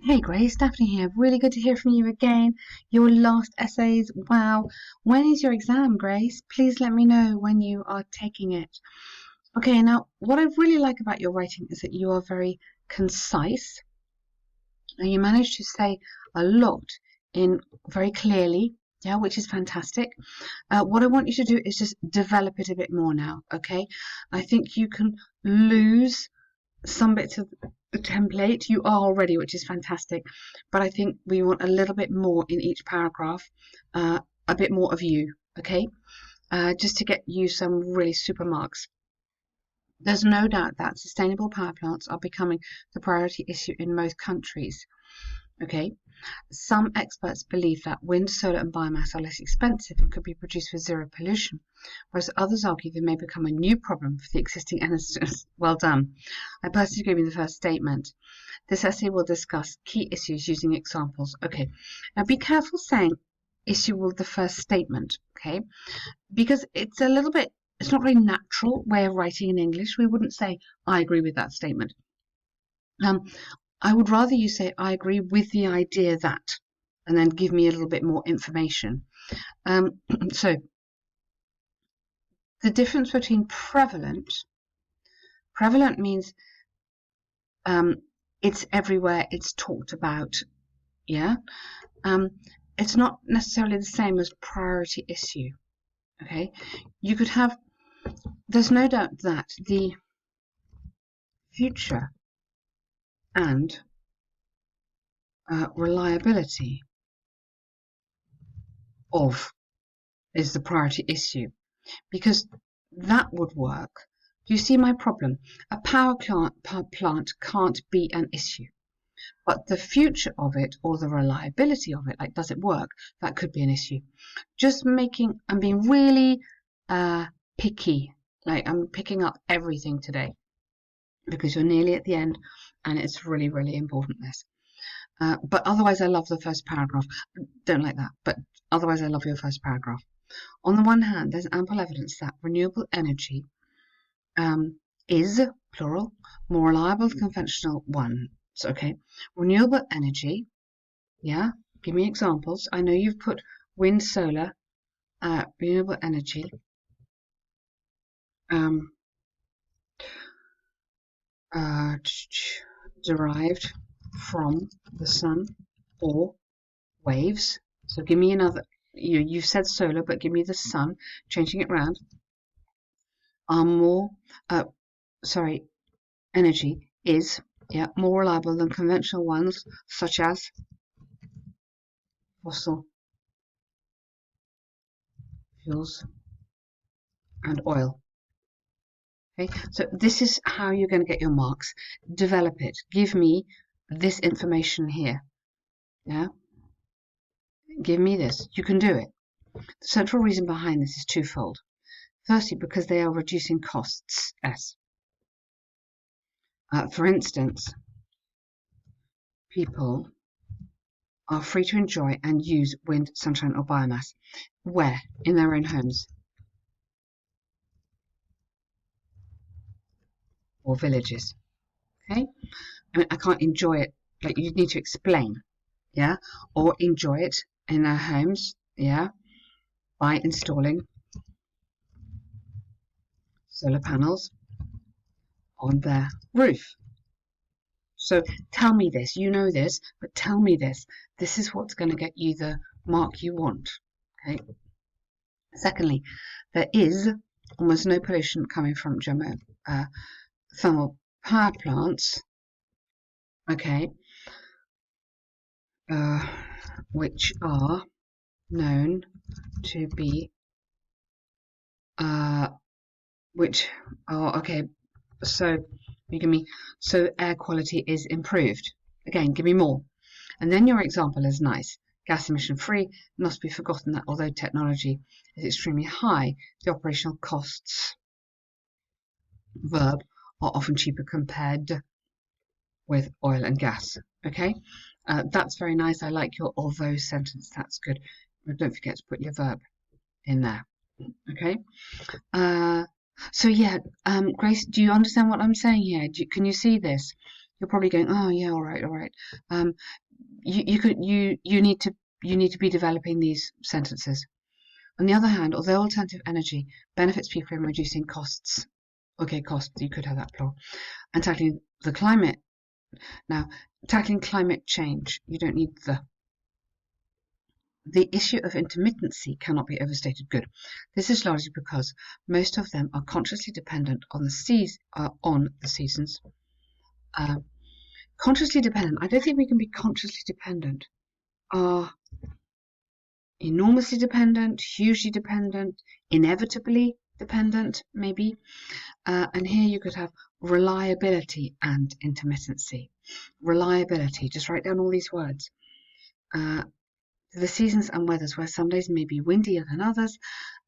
Hey Grace, Daphne here. Really good to hear from you again. Your last essays, wow. When is your exam, Grace? Please let me know when you are taking it. Okay, now what I really like about your writing is that you are very concise and you manage to say a lot in very clearly, yeah, which is fantastic. What I want you to do is just develop it a bit more now, okay? I think you can lose some bits of the template you are already, which is fantastic, but I think we want a little bit more in each paragraph, a bit more of you, okay, just to get you some really super marks. There's no doubt that sustainable power plants are becoming the priority issue in most countries, okay. Some experts believe that wind, solar and biomass are less expensive and could be produced with zero pollution, whereas others argue they may become a new problem for the existing energy. Well done. I personally agree with the first statement. This essay will discuss key issues using examples. Okay, now be careful saying issue with the first statement, okay, because it's a little bit, it's not a very natural way of writing in English. We wouldn't say, I agree with that statement. I would rather you say, I agree with the idea that, and then give me a little bit more information. So the difference between prevalent means it's everywhere, it's talked about, yeah. It's not necessarily the same as priority issue, okay. You could have, there's no doubt that the future and reliability of is the priority issue, because that would work. Do you see my problem? A power plant can't be an issue, but the future of it or the reliability of it, like does it work, that could be an issue. Just making, I'm being really picky, like I'm picking up everything today because you're nearly at the end and it's really, really important this. But otherwise I love the first paragraph. Don't like that, but otherwise I love your first paragraph. On the one hand, there's ample evidence that renewable energy is, plural, more reliable than conventional ones. Okay, renewable energy, yeah, give me examples. I know you've put wind, solar, renewable energy, uh, derived from the sun or waves. So give me another, you've said solar, but give me the sun, changing it round, are more, sorry, energy is, yeah, more reliable than conventional ones such as fossil fuels and oil. Okay, so this is how you're going to get your marks. Develop it. Give me this information here. Yeah, give me this. You can do it. The central reason behind this is twofold. Firstly, because they are reducing costs. S. For instance, people are free to enjoy and use wind, sunshine, or biomass. Where? In their own homes or villages. Okay? I mean, I can't enjoy it. Like, you need to explain. Yeah? Or enjoy it in their homes. Yeah? By installing solar panels on their roof. So tell me this, you know this, but tell me this. This is what's going to get you the mark you want. Okay. Secondly, there is almost no pollution coming from thermal power plants. Okay. Which are known to be which are okay. So you give me, so air quality is improved. Again, give me more. And then your example is nice. Gas emission free. It must be forgotten that although technology is extremely high, the operational costs, verb, are often cheaper compared with oil and gas. Okay, that's very nice. I like your although sentence. That's good. But don't forget to put your verb in there. Okay. So yeah, Grace, do you understand what I'm saying here? Can you see this? you're probably going, oh yeah, all right, all right. You need to be developing these sentences. On the other hand, although alternative energy benefits people in reducing costs, okay, costs, you could have that plural, and tackling the climate. Now, tackling climate change, you don't need the issue of intermittency cannot be overstated. Good. This is largely because most of them are consciously dependent on the seasons. Consciously dependent. I don't think we can be consciously dependent. Are enormously dependent, hugely dependent, inevitably dependent, maybe. And here you could have reliability and intermittency. Reliability, just write down all these words. The seasons and weathers where some days may be windier than others,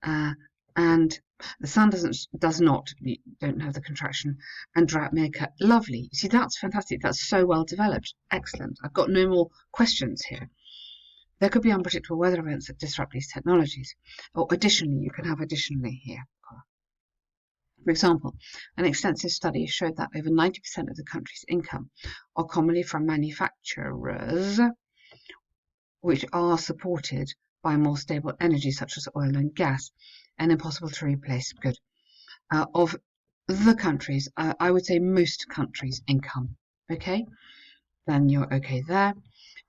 and the sun don't have the contraction, and drought may occur. Lovely. You see, that's fantastic. That's so well developed. Excellent. I've got no more questions here. There could be unpredictable weather events that disrupt these technologies. Or additionally, you can have additionally here. For example, an extensive study showed that over 90% of the country's income are commonly from manufacturers which are supported by more stable energy such as oil and gas and impossible to replace. Good. Of the countries, I would say most countries' income. Okay, then you're okay there.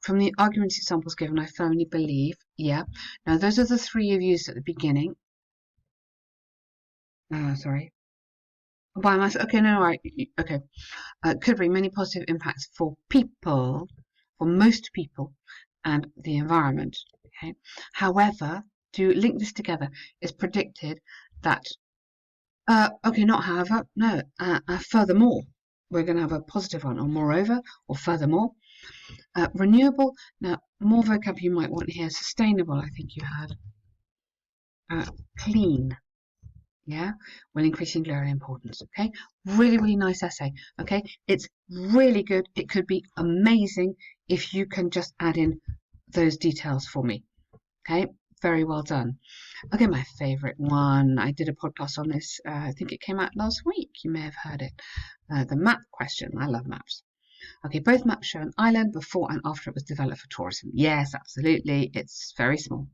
From the argument examples given, I firmly believe, yeah. Now those are the three you've used at the beginning. Sorry. Biomass. Okay, no, right. Okay. Could bring many positive impacts for people, for most people, and the environment. Okay. However, to link this together, it's predicted that. Okay, not however. No. Furthermore, we're going to have a positive one, or moreover, or furthermore. Renewable. Now, more vocab you might want here. Sustainable. I think you had. Clean. Yeah, when increasing global importance. Okay, really, really nice essay. Okay, it's really good. It could be amazing if you can just add in those details for me. Okay, very well done. Okay, my favorite one. I did a podcast on this. I think it came out last week. You may have heard it. The map question. I love maps. Okay, both maps show an island before and after it was developed for tourism. Yes, absolutely. It's very small.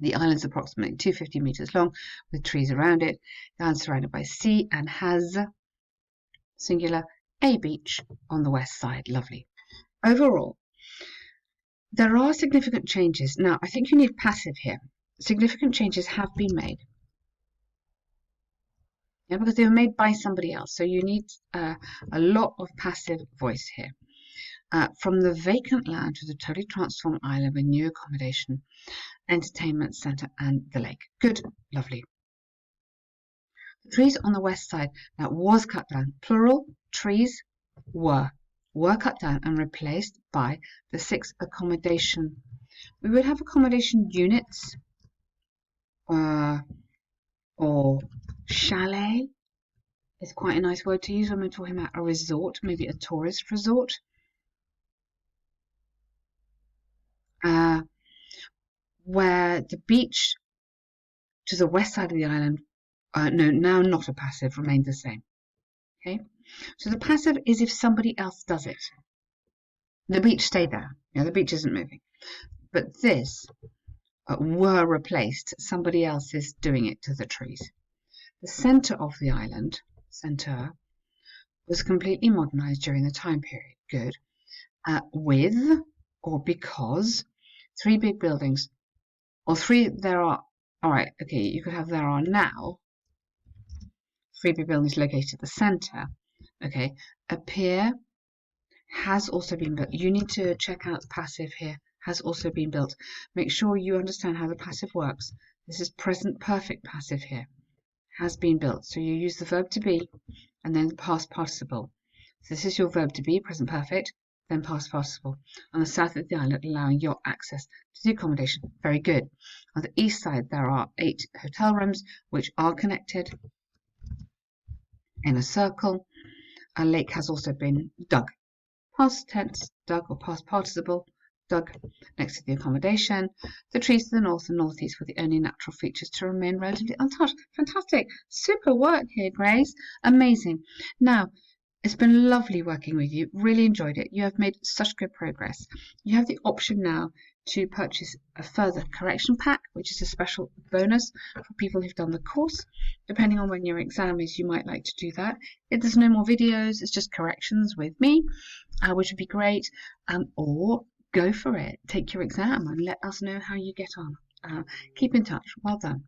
The island is approximately 250 meters long, with trees around it. The island is surrounded by sea and has, singular, a beach on the west side. Lovely. Overall, there are significant changes. Now, I think you need passive here. Significant changes have been made. Yeah, because they were made by somebody else. So you need a lot of passive voice here. From the vacant land to the totally transformed island with new accommodation, entertainment centre and the lake. Good, lovely. The trees on the west side that was cut down, plural, trees were cut down and replaced by the 6 accommodation. We would have accommodation units or chalet is quite a nice word to use when we're talking about a resort, maybe a tourist resort. Where the beach to the west side of the island, no, now not a passive, remained the same. Okay, so the passive is if somebody else does it. The beach stayed there. The beach isn't moving. But this were replaced. Somebody else is doing it to the trees. The centre of the island, was completely modernised during the time period. Good. With or because 3 big buildings, or 3 there are. All right, okay, you could have there are now 3 big buildings located at the centre. Okay, a pier has also been built. You need to check out the passive here. Has also been built. Make sure you understand how the passive works. This is present perfect passive here. Has been built. So you use the verb to be and then the past participle. So this is your verb to be, present perfect, then past participle. On the south of the island, allowing yacht access to the accommodation. Very good. On the east side, there are 8 hotel rooms which are connected in a circle. A lake has also been dug. Past tense, dug, or past participle, dug, next to the accommodation. The trees to the north and northeast were the only natural features to remain relatively untouched. Fantastic. Super work here, Grace. Amazing. Now, It's been lovely working with you. Really enjoyed it. You have made such good progress. You have the option now to purchase a further correction pack, which is a special bonus for people who've done the course. Depending on when your exam is, you might like to do that. If there's no more videos, it's just corrections with me, which would be great. Or go for it. Take your exam and let us know how you get on. Keep in touch. Well done.